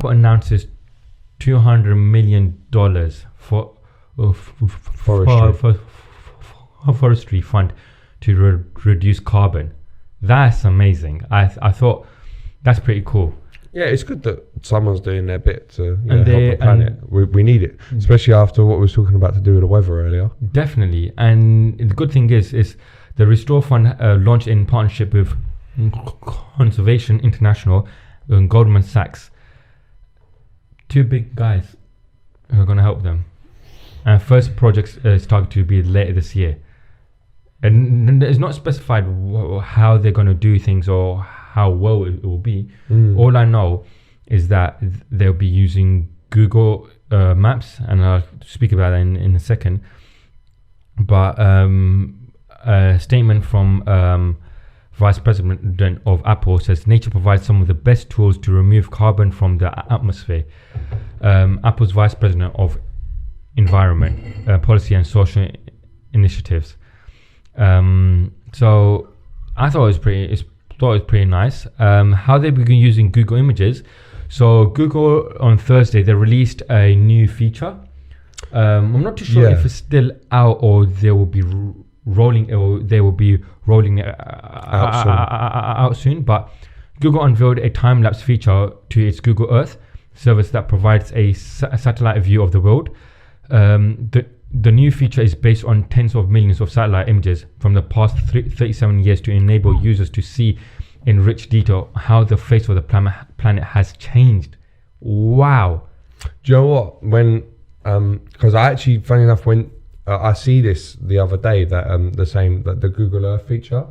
Apple announces $200 million for forestry fund to reduce carbon. That's amazing. I thought that's pretty cool. Yeah, it's good that someone's doing their bit to help And the planet. We need it, especially after what we was talking about to do with the weather earlier. Definitely. And the good thing is the Restore Fund launched in partnership with Conservation International and Goldman Sachs. Two big guys who are going to help them. And first projects is targeted to be later this year. And it's not specified how they're going to do things or how well it will be. All I know is that they'll be using Google Maps, and I'll speak about that in a second. But a statement from Vice President of Apple says nature provides some of the best tools to remove carbon from the atmosphere. Apple's Vice President of Environment, Policy and Social Initiatives. So I thought it was pretty nice. How they began using Google Images. So Google on Thursday they released a new feature. I'm not too sure if it's still out or they will be rolling it out soon. But Google unveiled a time-lapse feature to its Google Earth service that provides a satellite view of the world. The new feature is based on tens of millions of satellite images from the past 37 years to enable users to see in rich detail how the face of the planet has changed. Wow. Do you know what? When, because I actually, funny enough, when I see this the other day, that the Google Earth feature,